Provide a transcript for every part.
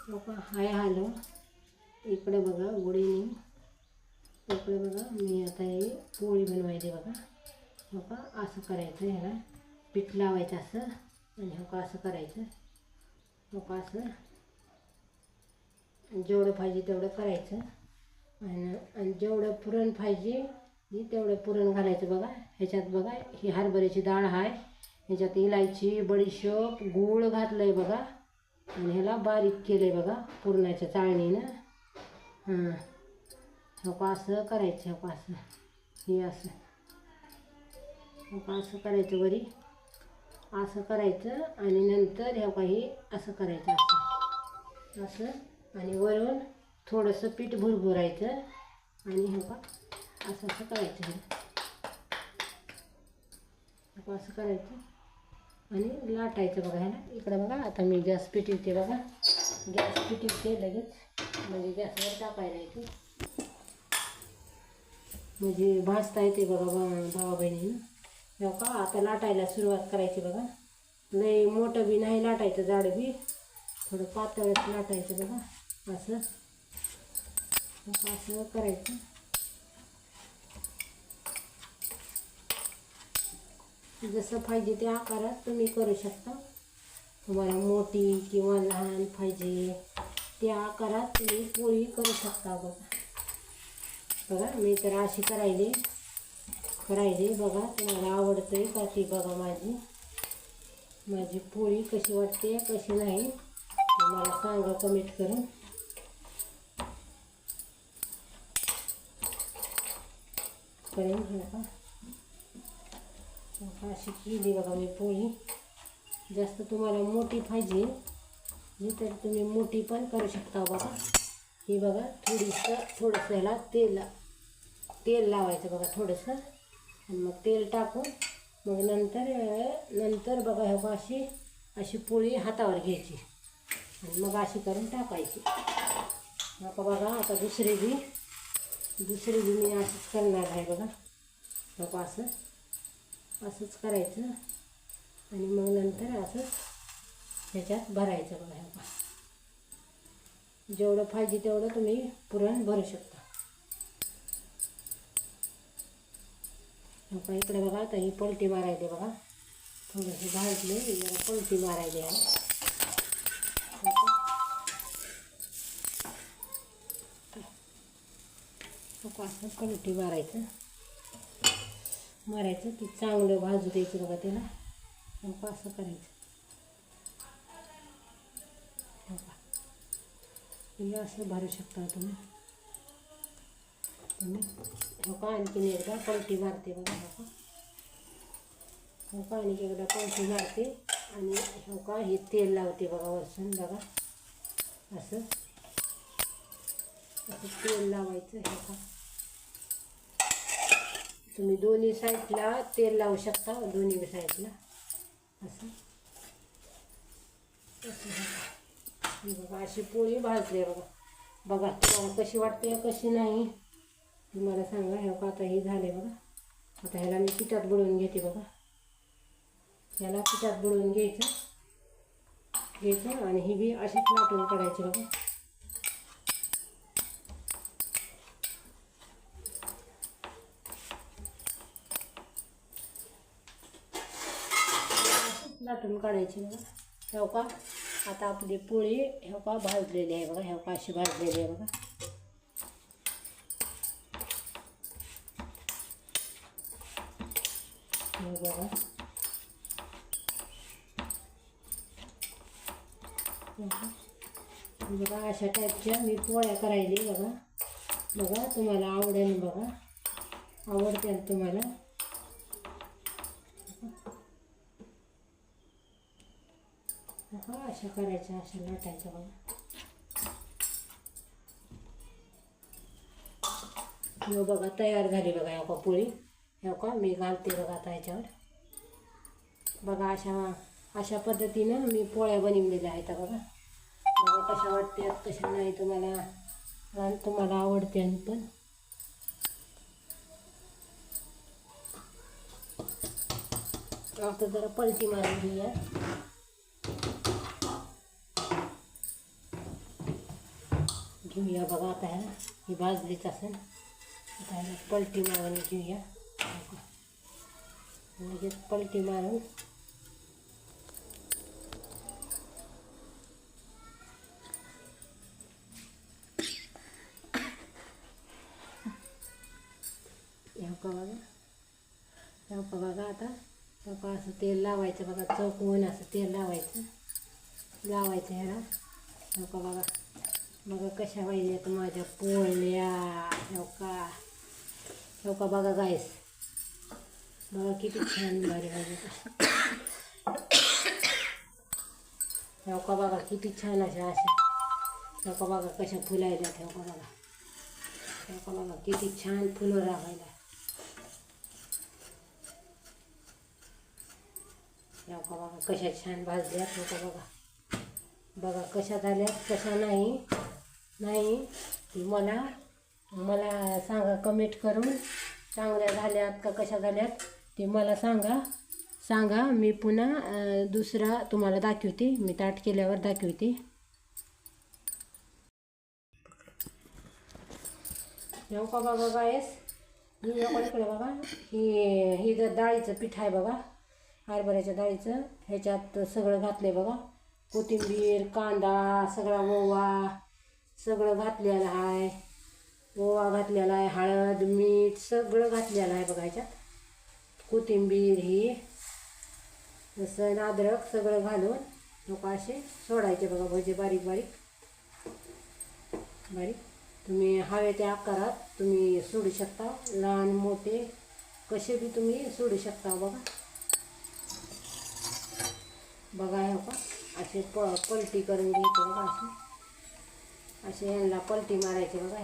Hi hello. इकडे बघा गुढीनी इकडे बघा मी आता ही पोळी बनवायची बघा. असं करायचं, ह्याला पीठ लावायचं असं आणि असं करायचं. असं जेवढं पाहिजे तेवढं करायचं आणि जेवढं पुरण पाहिजे तेवढं पुरण घालायचं बघा. ह्याच्यात बघा ही हरभऱ्याची डाळ आहे, ह्याच्यात इलायची, बडीशोप, गूळ घातलं आहे बघा आणि ह्याला बारीक केलं आहे बघा पुरणाच्या चाळणीनं. असं करायचं. असं हे असं असं करायचं वरी असं करायचं आणि नंतर काही असं करायचं असं असं आणि वरून थोडंसं पीठ भुरभुरायचं आणि असं असं करायचं. असं करायचं आणि लाटायचं बघा. ह्याला इकडं बघा आता मी गॅस पेटवते बघा. गॅस पेटवते लगेच, म्हणजे गॅसवर टाकायला येते, म्हणजे भाजता येते बघा भावा बहिणीनं. आता लाटायला सुरुवात करायची बघा. लई मोठं बी नाही लाटायचं, जाड बी थोडं पातळच लाटायचं बघा. असं असं करायचं. जसं पाहिजे त्या आकारात तुम्ही करू शकता. तुम्हाला मोठी किंवा लहान पाहिजे त्या आकारात तुम्ही पोळी करू शकता बघा. मी तर अशी करायली बघा. तुम्हाला आवडते का ती बघा. माझी पोळी कशी वाटते कशी नाही तुम्हाला सांगा कमेंट करून. अशी केली बघा मी पोळी. जास्त तुम्हाला मोठी पाहिजे तर तुम्ही मोठी पण करू शकता बघा. ही बघा थोडंसं ह्याला तेल लावायचं बघा थोडंसं आणि मग तेल टाकून मग नंतर बघा अशी पोळी हातावर घ्यायची आणि मग अशी करून टाकायची. बघा आता दुसरी बी मी असंच करणार आहे बघा. असंच करायचं आणि मग नंतर असंच ह्याच्यात भरायचं बघा. जेवढं पाहिजे तेवढं तुम्ही पुरण भरू शकता. इकडे बघा आता ही पलटी मारायली बघा. थोडंसं भाजले जरा पलटी मारायली आहे. असं पलटी मारायचं की चांगलं भाजू द्यायचं बघा त्याला. असं करायचं. असं भरू शकता तुम्ही. आणखीन एकदा पलटी मारते बघा. आणखी एकदा पलटी मारते आणि हे तेल लावते बघा वरसून बघा. असं तेल लावायचं. तुम्ही दोन्ही साईडला तेल लावू शकता, दोन्ही साईडला असं बघा. अशी पोळी भाजली बघा. तुम्हाला कशी वाटते कशी नाही तुम्हाला सांगा. आता हे झाले बघा. आता ह्याला मी पिठात बुडवून घेते बघा. ह्याला पिठात बुडवून घ्यायचं आणि ही बी अशीच लाटून काढायची बघा. लाटून काढायची बघा. आता आपली पोळी भाजलेली आहे बघा. अशी भाजलेली आहे बघा. बघा अशा टाईपच्या मी पोळ्या करायली बघा. तुम्हाला आवडेल बघा. आवडतील तुम्हाला. अशा करायच्या, अशा लाटायच्या बघा. बघा तयार झाली बघा. पोळी मी घालते बघा आता ह्याच्यावर बघा. अशा पद्धतीनं मी पोळ्या बनवलेल्या आहेत बघा. कशा वाटतात कशा नाही तुम्हाला आवडते आणि पण आता जरा पलटी मारून घेऊया. घेऊया बघा आता ह्याला, ही भाजलीच असेल. आता ह्याला पलटी मारून घेऊया. लगेच पलटी मारून बघा आता असं तेल लावायचं बघा, चौकवून असं तेल लावायचं ह्याला. बघा बघा कशा पाहिजेत माझ्या पोळ्या. बघा गाईस, बघा किती छान भारी भाजी. बघा किती छान अशा बघा कशा फुलायला. बघा किती छान फुलं राहायला. बघा कशा छान भाजल्यात. बघा कशा झाल्यात कशा नाही ती मला सांगा कमेंट करून. चांगल्या झाल्यात का कशा झाल्यात ते मला सांगा. मी पुन्हा दुसरा तुम्हाला दाखवते, मी ताट केल्यावर दाखवते. बघा गायस, ही इकडे बघा, ही जर डाळीचं पीठ आहे बघा, हरभऱ्याच्या डाळीचं. ह्याच्यात सगळं घातलं आहे बघा, कोथिंबीर, कांदा, सगळा ओवा सगळं घातलेलं आहे. ओवा घातलेला आहे, हळद, मीठ सगळं घातलेलं आहे बघा. ह्याच्यात कोथिंबीर, ही लसूण, अद्रक सगळं घालून लोक असे सोडायचे बघा भजे, बारीक बारीक. तुम्ही हवे त्या आकारात तुम्ही सोडू शकता, लहान मोठे कसे बी तुम्ही सोडू शकता. बघा हे का असे पलटी करून घ्यायचे बघा. असे ह्यांना पलटी मारायचे बघा.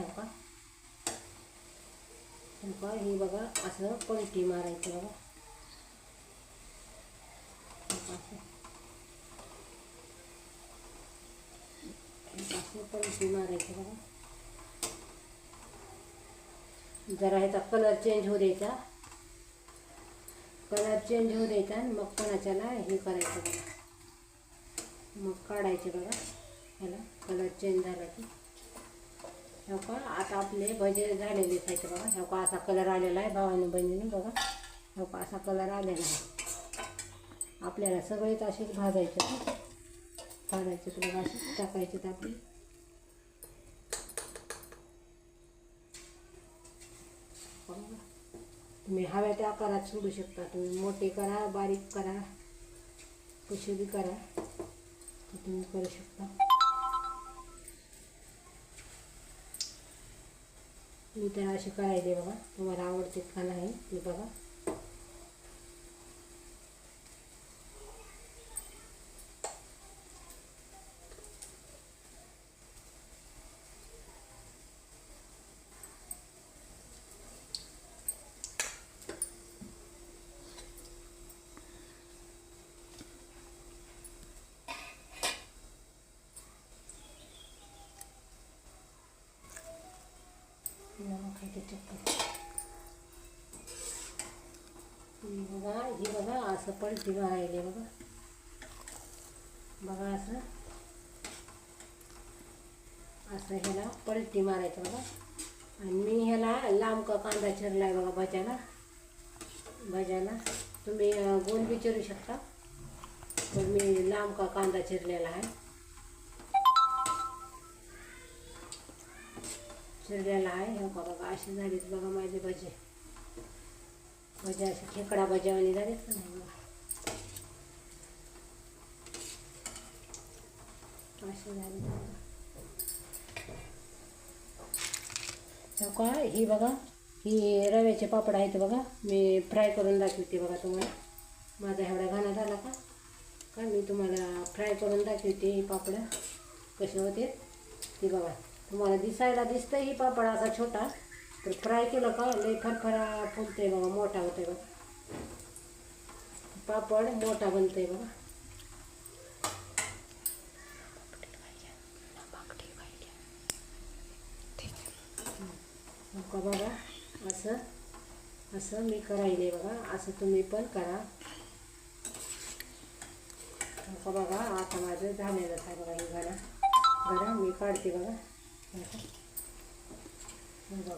हे बघा असं पलटी मारायचं बघा. असं पलटी मारायचं बघा. जरा ह्याचा कलर चेंज होऊ द्यायचा. आणि मग कोणाच्याला हे करायचं बघा. मग काढायचे बघा. ह्याला कलर चेंज झाला की आता आपले भजे झालेले आहेत बघा. असा कलर आलेला आहे भावाने बहिणीने बघा. असा कलर आलेला आहे. आपल्याला सगळेच असेच भाजायचे बघा. असे टाकायचे आपले. तुम्ही हव्या त्या आकारात सोडू शकता. तुम्ही मोठे करा, बारीक करा, कसे बी करा तुम्ही करू शकता. मी तर असे करायचे बघा. तुम्हाला आवडते का नाही ते बघा. हे बघा असं पलटी मारायले बघा. असं ह्याला पलटी मारायचं बघा. आणि मी ह्याला लांब कांदा चिरलाय बघा भाज्याला. तुम्ही गोल बी चिरू शकता, पण मी लांब कांदा चिरलेला आहे. हे बघा असे झालेत बघा माझे भजे. असे खेकडा भज्यावानी झालेत का नाही बघा. असे झाले ही बघा. ही रव्याचे पापड आहेत बघा. मी फ्राय करून दाखवते बघा तुम्हाला. माझा एवढा घाणा झाला का मी तुम्हाला फ्राय करून दाखवते. ही पापड कसे होते ती बघा. तुम्हाला दिसायला दिसतं ही पापड असा छोटा, तर फ्राय केलं का लई फरफरा फुलते बघा, मोठा होते बघा. पापड मोठा बनतंय बघा. बघा असं मी करायले बघा. असं तुम्ही पण करा बघा. आता माझं झालेलं आहे बघा. ही घडा मी काढते बघा. हे बघा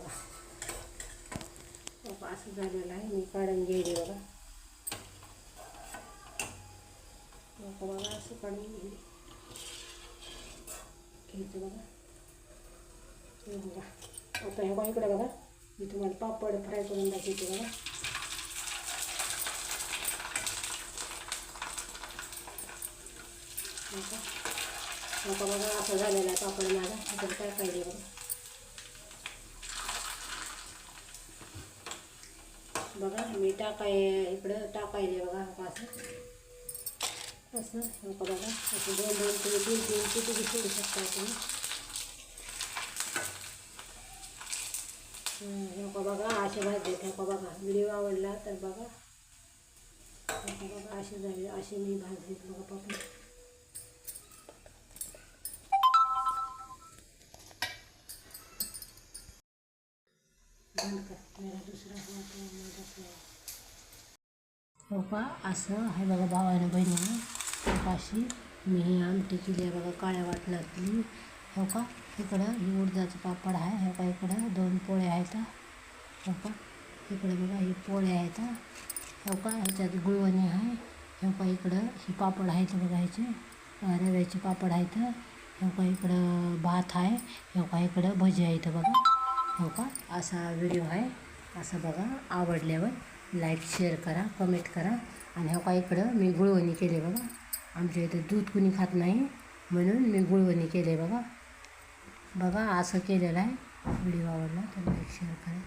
असं झालेलं आहे. मी काढून घेईले बघा. बघा असं काढून घ्यायचं बघा. हे बघा आता हे बघा इकडे बघा मी तुम्हाला पापड फ्राय करून दाखवते बघा. आता बघा असं झालेलं आहे पापड माझा. आता काय पाहिजे बघा. बघा मी इकडं टाकायले बघा असं असं बघा. असं दोन दोन तुम्ही तीन तीन किती सोडू शकता तुम्ही. बघा असे भाजले. बघा व्हिडिओ आवडला तर बघा. बघा असे झाले. असे मी भाजलेत बघा पापड. हो का असं आहे बघा भावानं बहिणीनं. अशी मी ही आमटी केली आहे बघा काळ्या वाटणातली. हो का इकडं ही उडदाचं पापड आहे. हो का इकडं 2 पोळ्या आहेत. हो का इकडं बघा ही पोळ्या आहेत. हो का ह्याच्यात गुळवणी आहे. हो का इकडं ही पापड आहेत बघा. ह्याचे रव्याचे पापड आहेत. हो का इकडं भात आहे. हो का इकडं भजी आहेत बघा. हो का असा व्हिडिओ आहे. असं बघा आवडल्यावर लाईक शेअर करा कमेंट करा. आणि हो का इकडं मी गुळवणी केले बघा. आमच्या इथं दूध कुणी खात नाही म्हणून मी गुळवणी केले बघा. बघा असं केलेलं आहे. व्हिडिओ आवडला तर लाईक शेअर करा.